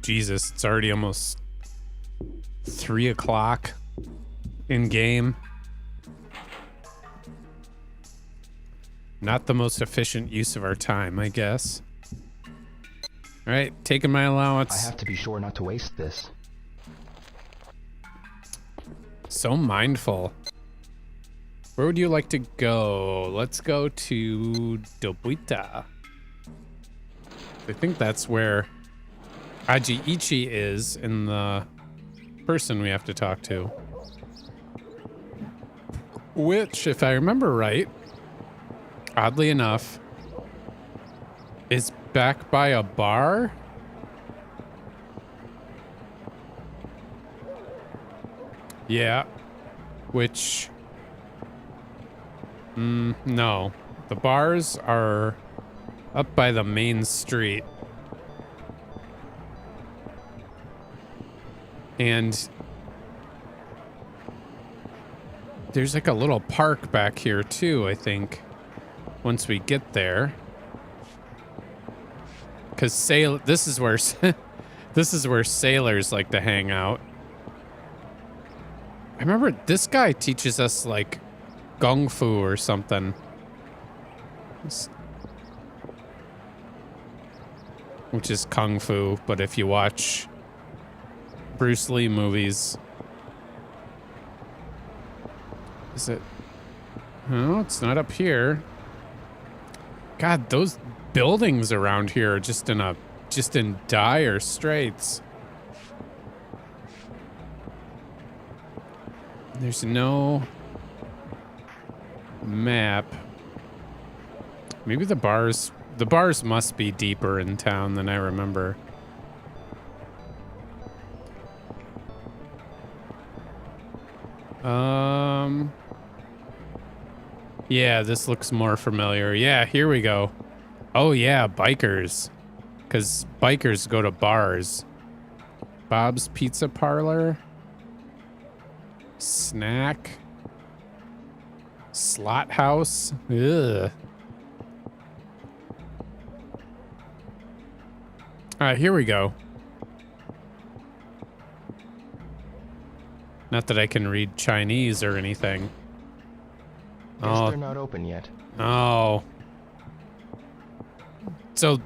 Jesus, it's already almost 3 o'clock in game. Not the most efficient use of our time, I guess. All right, taking my allowance. I have to be sure not to waste this. So mindful. Where would you like to go? Let's go to Dobuita. I think that's where Aji Ichi is in the person we have to talk to. Which, if I remember right, oddly enough, is back by a bar? Yeah. Which... no. The bars are up by the main street. And there's like a little park back here too, I think, once we get there. Cause this is where this is where sailors like to hang out. I remember this guy teaches us like Kung Fu or something. Which is Kung Fu, but if you watch Bruce Lee movies. Is it? No, it's not up here. God, those buildings around here are just in dire straits. There's no map. Maybe the bars must be deeper in town than I remember. Yeah, this looks more familiar. Yeah, here we go. Oh yeah, bikers. 'Cause bikers go to bars. Bob's Pizza Parlor. Snack. Slot House. Ugh. Alright, here we go. Not that I can read Chinese or anything. Guess they're not open yet. Oh. So,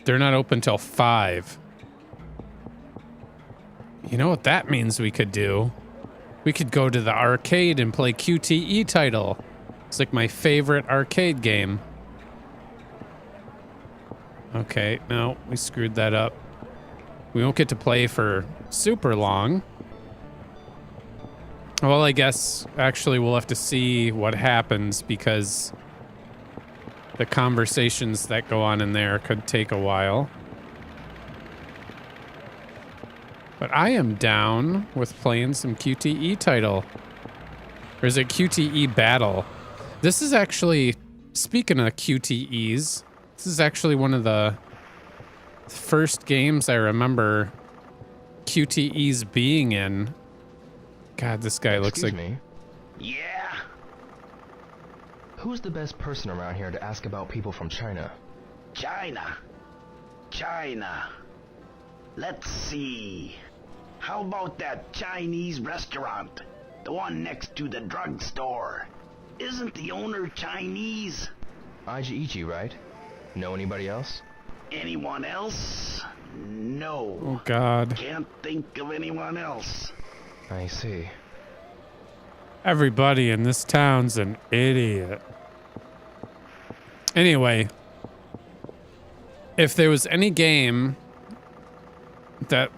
they're not open till 5. You know what that means we could do? We could go to the arcade and play QTE title. It's like my favorite arcade game. Okay, no, we screwed that up. We won't get to play for super long. Well, I guess actually we'll have to see what happens because the conversations that go on in there could take a while. But I am down with playing some QTE title. Or is it QTE Battle? This is actually, speaking of QTEs, this is actually one of the first games I remember QTEs being in. God, this guy looks like... Excuse me. Yeah? Who's the best person around here to ask about people from China? China. Let's see. How about that Chinese restaurant? The one next to the drugstore. Isn't the owner Chinese? Ichi, right? Know anybody else? Anyone else? No. Oh, God. Can't think of anyone else. I see. Everybody in this town's an idiot. Anyway, if there was any game that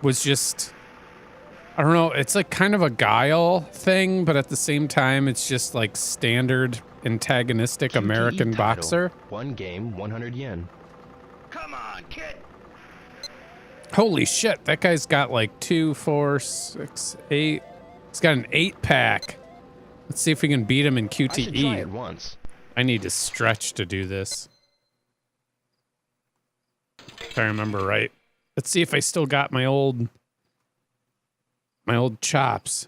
was just, I don't know, it's like kind of a guile thing, but at the same time, it's just like standard antagonistic QTE American title. boxer. One game, 100 yen. Come on, kid. Holy shit, that guy's got like 2, 4, 6, 8. He's got an 8-pack. Let's see if we can beat him in I should try it QTE. once. I need to stretch to do this. If I remember right. Let's see if I still got my old chops.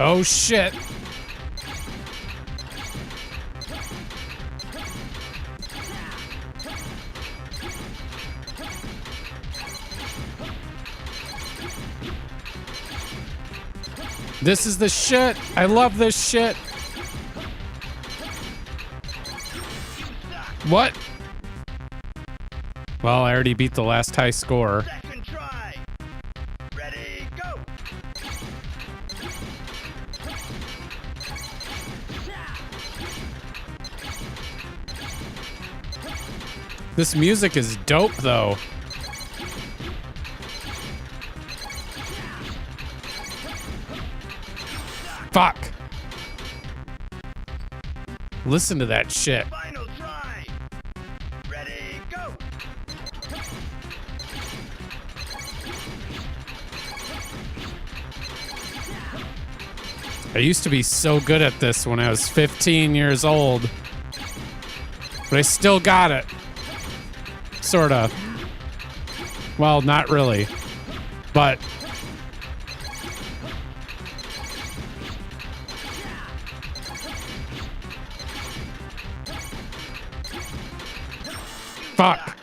Oh shit. This is the shit. I love this shit. What? Well, I already beat the last high score. Second try. Ready, go. This music is dope, though. Fuck. Listen to that shit. Final try. Ready, go. I used to be so good at this when I was 15 years old. But I still got it. Sorta. Well, not really. But fuck.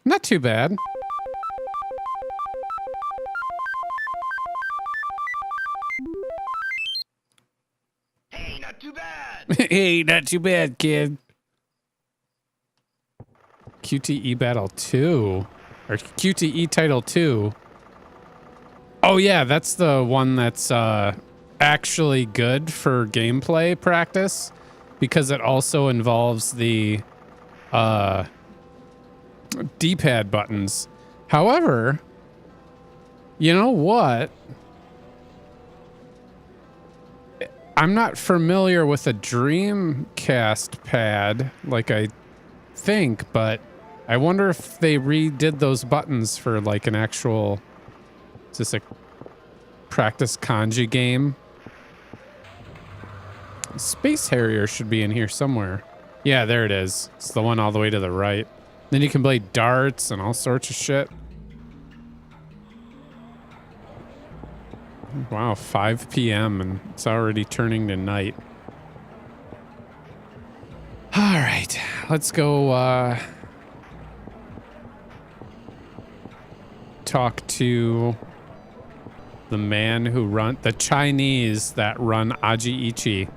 Not too bad. Hey, not too bad. Hey, not too bad, kid. QTE Battle 2. Or QTE Title 2. Oh yeah, that's the one that's actually good for gameplay practice. Because it also involves the D-pad buttons. However, you know what? I'm not familiar with a Dreamcast pad like I think, but I wonder if they redid those buttons for like an actual, is this a practice kanji game? Space Harrier should be in here somewhere. Yeah, there it is. It's the one all the way to the right. Then you can play darts and all sorts of shit. Wow, 5 p.m. and it's already turning to night. All right, let's go talk to the man who the Chinese that run Aji Ichi.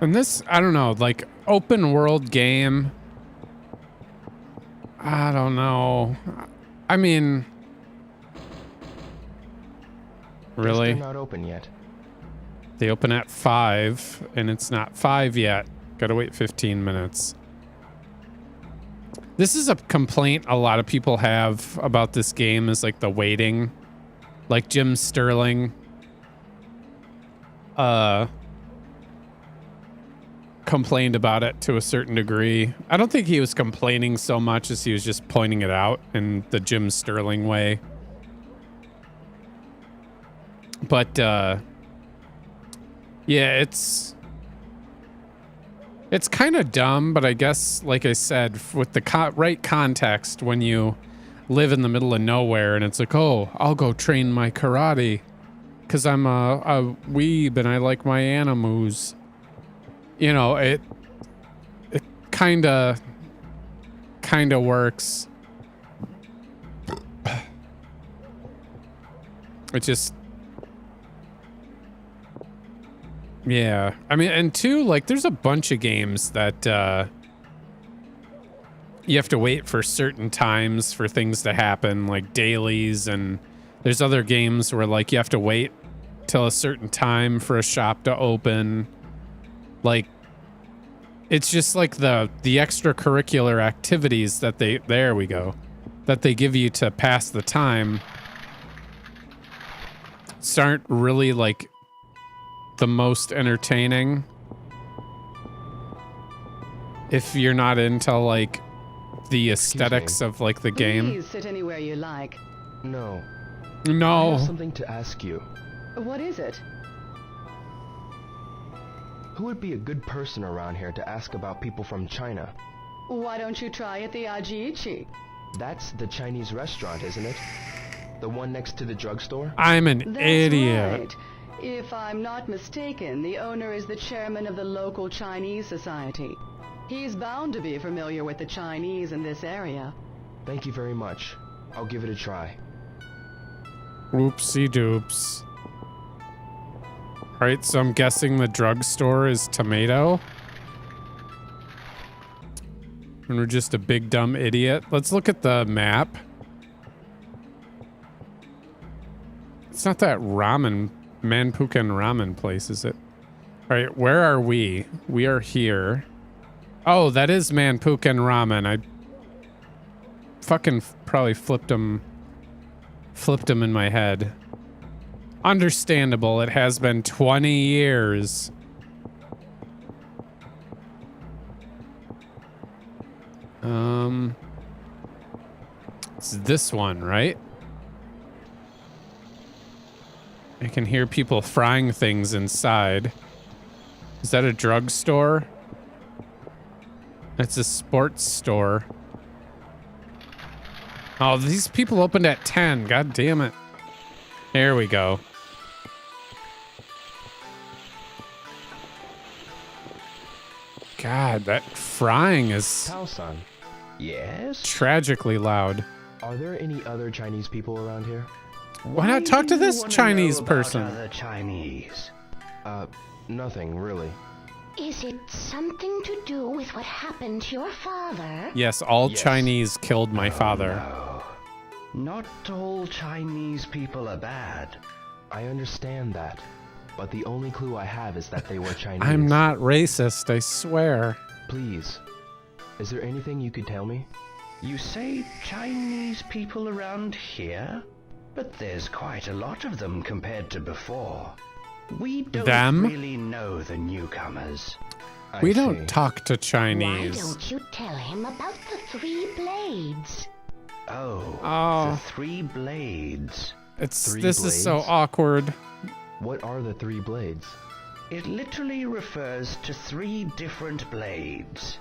And this, I don't know, like open world game. I don't know. I mean, really? They're not open yet. They open at 5 and it's not 5 yet. Gotta wait 15 minutes. This is a complaint a lot of people have about this game is like the waiting. Like Jim Sterling complained about it to a certain degree. I don't think he was complaining so much as he was just pointing it out in the Jim Sterling way. But yeah, it's kind of dumb, but I guess, like I said, with the right context, when you live in the middle of nowhere and it's like, oh, I'll go train my karate because I'm a weeb and I like my animus. You know, it kind of works. It just, yeah. I mean, and two, like, there's a bunch of games that you have to wait for certain times for things to happen, like dailies, and there's other games where, like, you have to wait till a certain time for a shop to open. Like, it's just like the extracurricular activities that that they give you to pass the time aren't really like the most entertaining if you're not into like the aesthetics of like the game. Please sit anywhere you like. No. I No. have something to ask you. What is it? Who would be a good person around here to ask about people from China? Why don't you try at the Ajiichi? That's the Chinese restaurant, isn't it? The one next to the drugstore? I'm an That's idiot. right. If I'm not mistaken, the owner is the chairman of the local Chinese society. He's bound to be familiar with the Chinese in this area. Thank you very much. I'll give it a try. Oopsie doops. Alright, so I'm guessing the drugstore is tomato. And we're just a big dumb idiot. Let's look at the map. It's not that ramen, Manpukan ramen place, is it? Alright, where are we? We are here. Oh, that is Manpukan ramen. I fucking probably flipped him in my head. Understandable. It has been 20 years. It's this one, right? I can hear people frying things inside. Is that a drugstore? It's a sports store. Oh, these people opened at 10. God damn it. There we go. God, that frying is Tao-san, Yes? tragically loud. are there any other Chinese people around here? Why not talk to do you this wanna Chinese know about person? other Chinese? Nothing, really. Is it something to do with what happened to your father? Yes, all Yes. Chinese killed my father. No. Not all Chinese people are bad. I understand that, but the only clue I have is that they were Chinese. I'm not racist, I swear. Please, is there anything you could tell me? You say Chinese people around here? But there's quite a lot of them compared to before. We don't Them? really know the newcomers. We I don't see. talk to Why Chinese. don't you tell him about the 3 blades? Oh. The 3 blades. This Three is so blades? awkward. What are the 3 blades? It literally refers to 3 different blades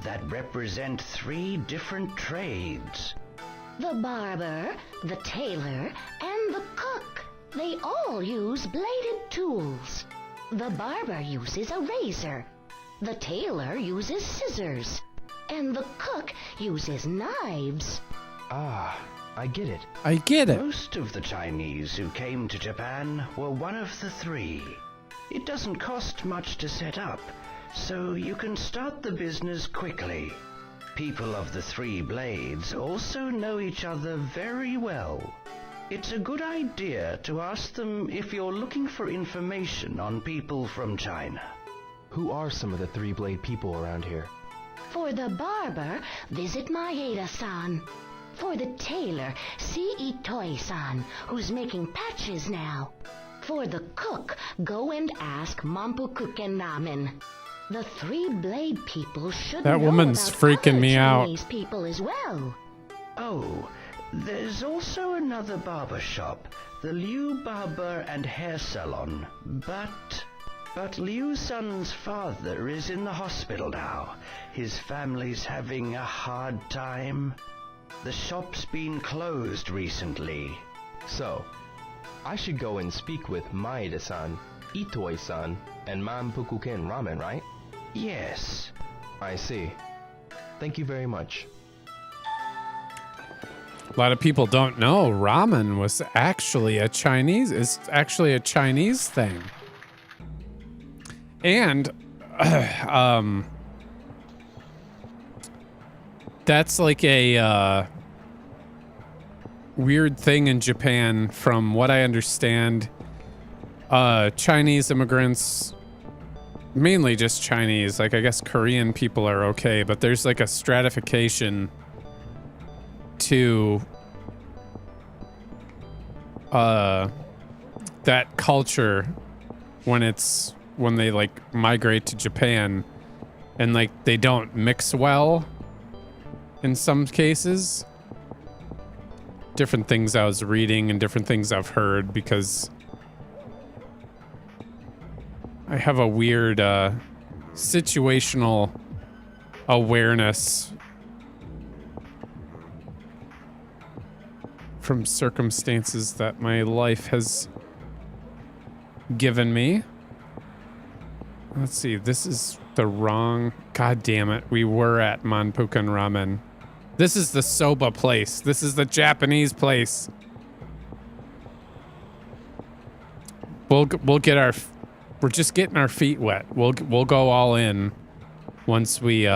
that represent 3 different trades. The barber, the tailor, and the cook. They all use bladed tools. The barber uses a razor. The tailor uses scissors. And the cook uses knives. Ah, I get it. I get it. Most of the Chinese who came to Japan were one of the 3. It doesn't cost much to set up, so you can start the business quickly. People of the 3 blades also know each other very well. It's a good idea to ask them if you're looking for information on people from China. Who are some of the 3-blade people around here? For the barber, visit Maeda-san. For the tailor, see Itoi-san, who's making patches now. For the cook, go and ask Mampukuken Ramen. The 3-blade people should That know woman's about freaking other me out. Chinese people as well. Oh, there's also another barber shop, the Liu Barber and Hair Salon, but Liu-san's father is in the hospital now. His family's having a hard time. The shop's been closed recently. So, I should go and speak with Maeda-san, Itoi-san, and Manpukuken Ramen, right? Yes. I see. Thank you very much. A lot of people don't know ramen was actually a Chinese thing. And that's like a weird thing in Japan from what I understand. Chinese immigrants, mainly just Chinese, like I guess Korean people are okay, but there's like a stratification to that culture when they like migrate to Japan, and like they don't mix well in some cases. Different things I was reading and different things I've heard, because I have a weird situational awareness from circumstances that my life has given me. Let's see, this is the wrong... God damn it, we were at Manpukan Ramen. This is the soba place. This is the Japanese place. We'll get our... We're just getting our feet wet. We'll go all in once we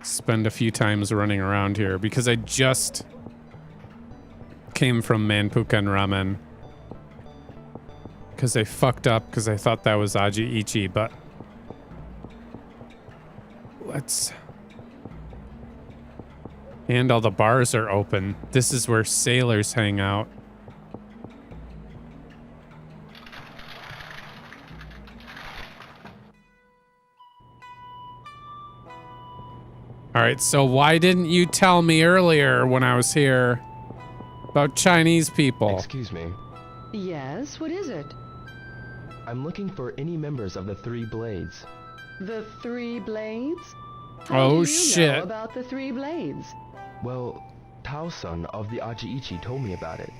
spend a few times running around here, because I just came from Manpukan Ramen. Because I fucked up because I thought that was Aji Ichi, but let's... And all the bars are open. This is where sailors hang out. All right, so why didn't you tell me earlier when I was here about Chinese people? Excuse me. Yes, what is it? I'm looking for any members of the Three Blades. The Three Blades? Oh, What do you shit. know about the Three Blades? Well, Tao-san of the Ajiichi told me about it.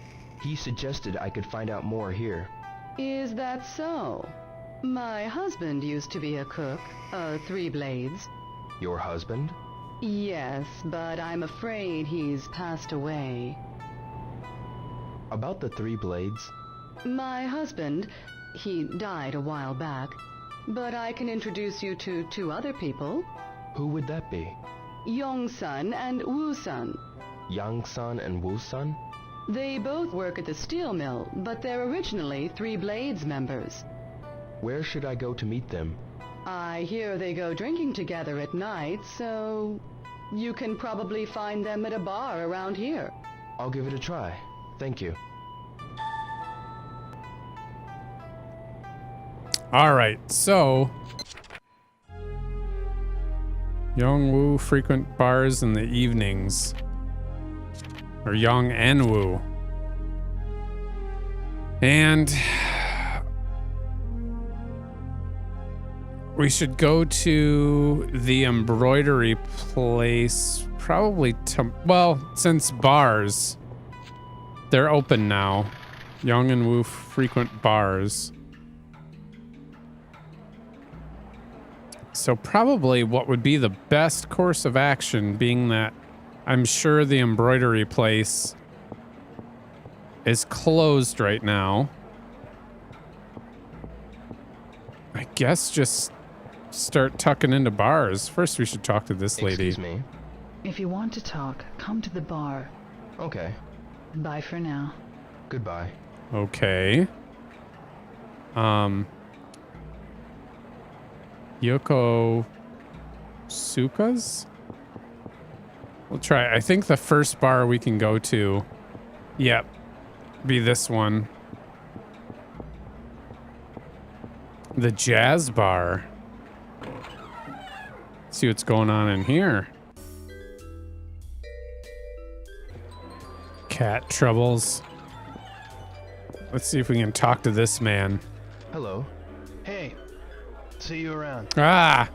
He suggested I could find out more here. Is that so? My husband used to be a cook, Three Blades. Your husband? Yes, but I'm afraid he's passed away. About the Three Blades? My husband, he died a while back, but I can introduce you to two other people, Who would that be? Yong-san and Wu-san. Yang-san and Wu-san? They both work at the steel mill, but they're originally Three Blades members. Where should I go to meet them? I hear they go drinking together at night, so you can probably find them at a bar around here. I'll give it a try. Thank you. All right, so Young Woo frequent bars in the evenings. Or Young and Woo. And we should go to the embroidery place probably well, since bars, they're open now. Young and Woo frequent bars. So probably what would be the best course of action, being that I'm sure the embroidery place is closed right now. I guess just start tucking into bars. First we should talk to this lady. Excuse me. If you want to talk, come to the bar. Okay. Bye for now. Goodbye. Okay. Yoko Suka's? We'll try. I think the first bar we can go to, yep, be this one. The jazz bar. See what's going on in here. Cat troubles. Let's see if we can talk to this man. Hello. Hey, see you around. Ah,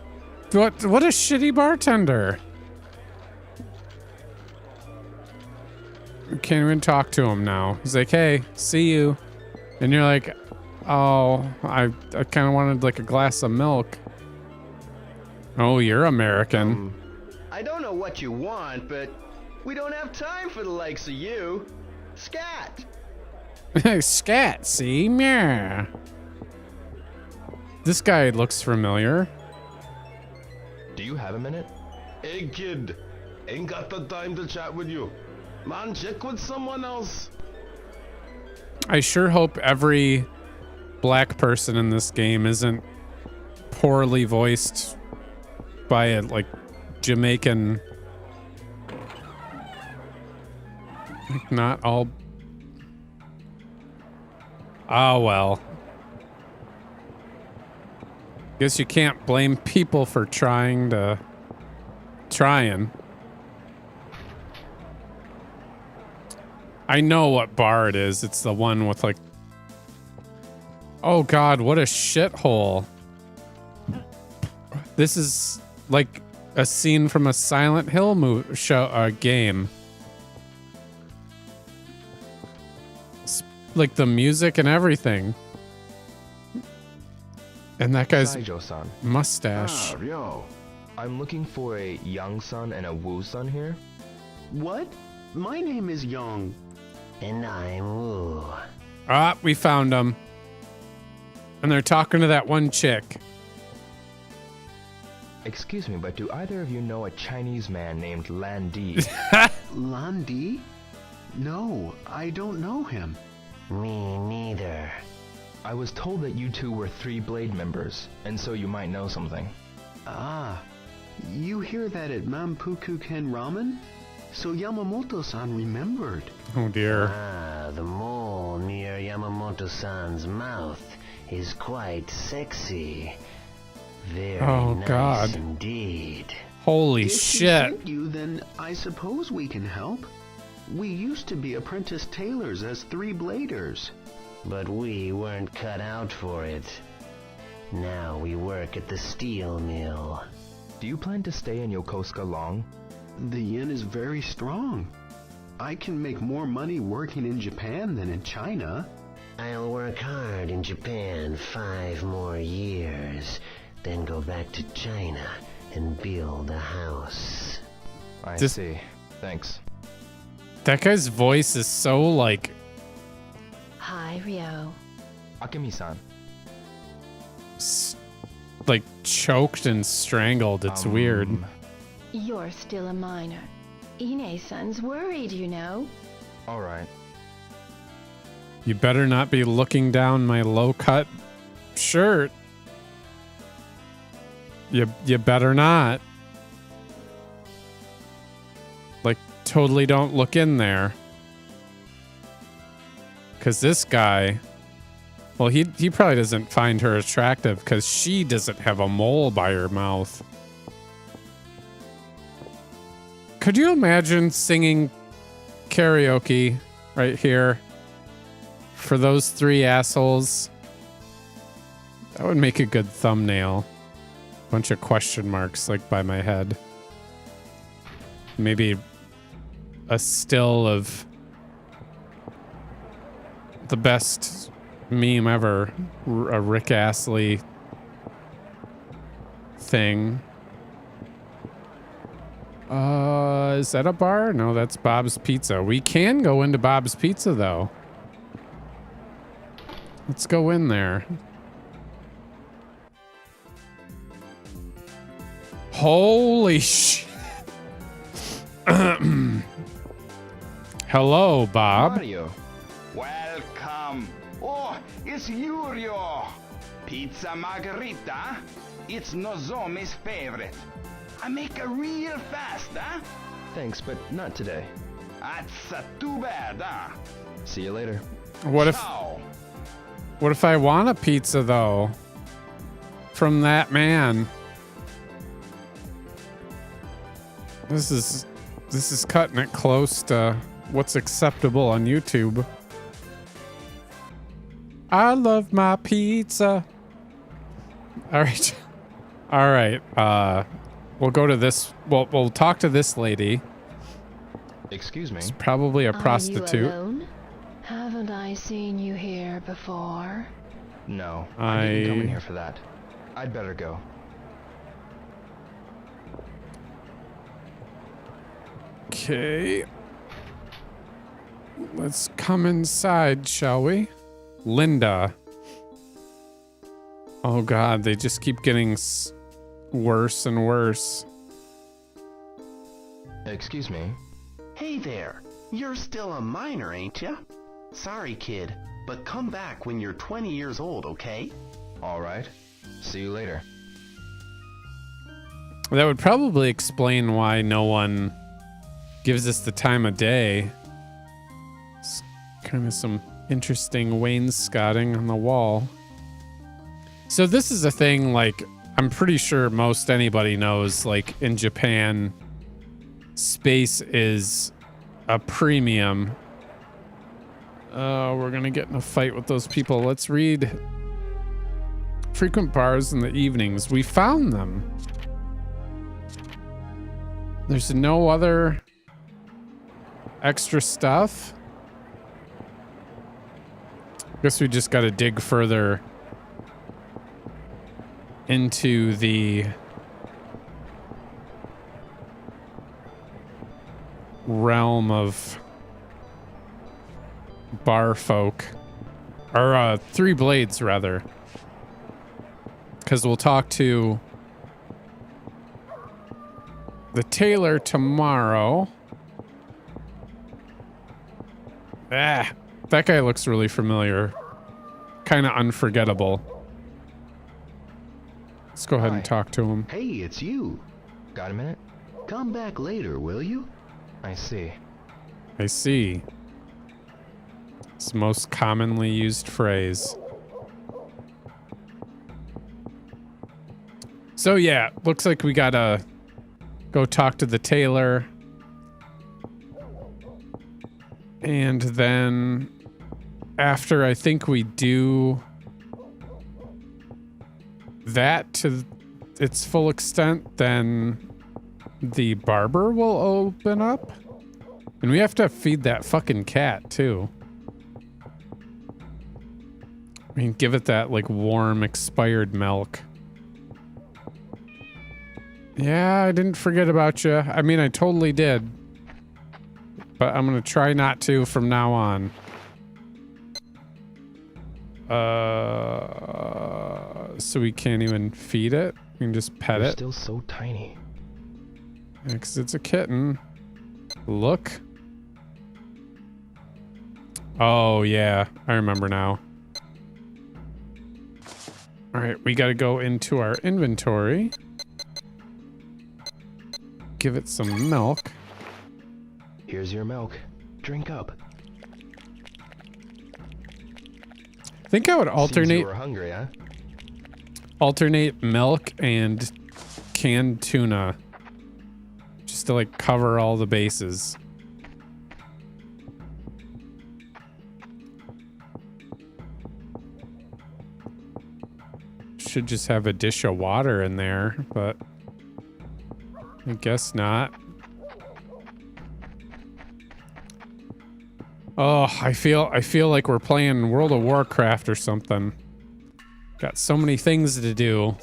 what a shitty bartender. We can't even talk to him now. He's like, hey, see you. And you're like, oh, I kind of wanted like a glass of milk. Oh, you're American. I don't know what you want, but we don't have time for the likes of you. Scat! Scat, see? Meow. This guy looks familiar. Do you have a minute? Hey kid, ain't got the time to chat with you. Man, check with someone else. I sure hope every black person in this game isn't poorly voiced by a like Jamaican. Like not all. Oh well. Guess you can't blame people for trying. I know what bar it is. It's the one with like... Oh god, what a shithole. This is like a scene from a Silent Hill game. Like the music and everything. And that guy's Saijo-san, mustache. Ryo. I'm looking for a Yang-san and a Wu-san here. What? My name is Young. And I'm Wu. Ah, we found them. And they're talking to that one chick. Excuse me, but do either of you know a Chinese man named Lan Di? Lan Di? No, I don't know him. Me neither. I was told that you two were Three Blade members, and so you might know something. Ah, you hear that at Mampuku Ken Ramen? So Yamamoto-san remembered. Oh dear. Ah, the mole near Yamamoto-san's mouth is quite sexy. Very nice God. Indeed. Holy If he shit. sent you, then I suppose we can help. We used to be apprentice tailors as Three Bladers. But we weren't cut out for it. Now we work at the steel mill. Do you plan to stay in Yokosuka long? The yen is very strong. I can make more money working in Japan than in China. I'll work hard in Japan 5 more years, then go back to China and build a house. I Just- see. Thanks. That guy's voice is so like Hi, Ryo. Akemi-san. like choked and strangled. It's weird. You're still a minor. Ine-san's worried, you know. Alright. You better not be looking down my low-cut shirt. You better not. Like, totally don't look in there. Because this guy, well, he probably doesn't find her attractive because she doesn't have a mole by her mouth. Could you imagine singing karaoke right here for those 3 assholes? That would make a good thumbnail. Bunch of question marks like by my head. Maybe a still of the best meme ever, a Rick Astley thing. Is that a bar? No, that's Bob's Pizza. We can go into Bob's Pizza though. Let's go in there. Holy shit. Hello, Bob. Mario. Welcome. Oh, it's Yurio. Pizza margherita? It's Nozomi's favorite. I make a real fast, huh? Thanks, but not today. That's too bad, huh? See you later. What if Ciao. I want a pizza though? From that man. This is cutting it close to what's acceptable on YouTube. I love my pizza. All right. All right. We'll go to this. We'll talk to this lady. Excuse me. It's probably a Are prostitute. you alone? Haven't I seen you here before? No, I didn't come in here for that. I'd better go. Okay. Let's come inside, shall we? Linda. Oh god, they just keep getting worse and worse. Excuse me. Hey there, you're still a minor, ain't ya? Sorry, kid, but come back when you're 20 years old, okay? Alright. See you later. That would probably explain why no one gives us the time of day. It's kind of some interesting wainscoting on the wall. So this is a thing, like, I'm pretty sure most anybody knows, like, in Japan, space is a premium. We're gonna get in a fight with those people. Let's read frequent bars in the evenings. We found them. There's no other extra stuff. Guess we just got to dig further into the realm of bar folk. Or Three Blades, rather. Because we'll talk to the tailor tomorrow. Ah, that guy looks really familiar. Kind of unforgettable. Let's go ahead and talk to him. Hey, it's you. Got a minute? Come back later, will you? I see. I see. It's the most commonly used phrase. So yeah, looks like we gotta go talk to the tailor. And then after I think we do that to its full extent, then the barber will open up. And we have to feed that fucking cat too. I mean, give it that like warm expired milk. Yeah, I didn't forget about you. I mean, I totally did. But I'm gonna try not to from now on. So we can't even feed it? We can just pet You're it? still so tiny. Yeah, 'cause it's a kitten. Look. Oh, yeah. I remember now. Alright, we gotta go into our inventory. Give it some milk. Here's your milk. Drink up. I think I would Seems alternate you were hungry, huh? alternate milk and canned tuna. Just to like cover all the bases. Should just have a dish of water in there, but I guess not. Oh, I feel like we're playing World of Warcraft or something. Got so many things to do.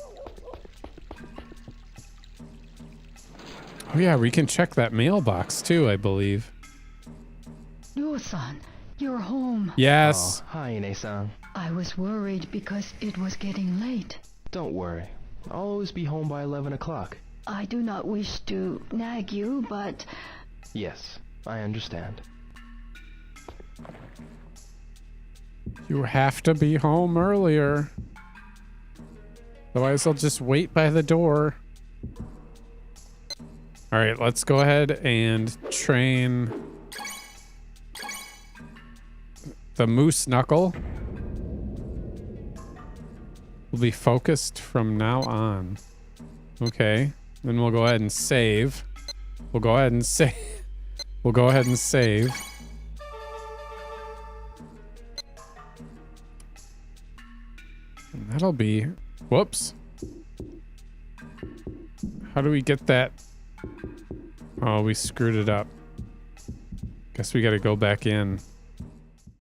Oh yeah, we can check that mailbox too, I believe. Ryo-san, you're home. Yes. Oh, hi, Ine-san. I was worried because it was getting late. Don't worry. I'll always be home by 11 o'clock. I do not wish to nag you, but... Yes, I understand. You have to be home earlier. Otherwise, I'll just wait by the door. All right, let's go ahead and train the moose knuckle. Will be focused from now on. Okay, then we'll go ahead and save. We'll go ahead and save. We'll go ahead and save. And that'll be... Whoops. How do we get that? Oh, we screwed it up. Guess we gotta go back in.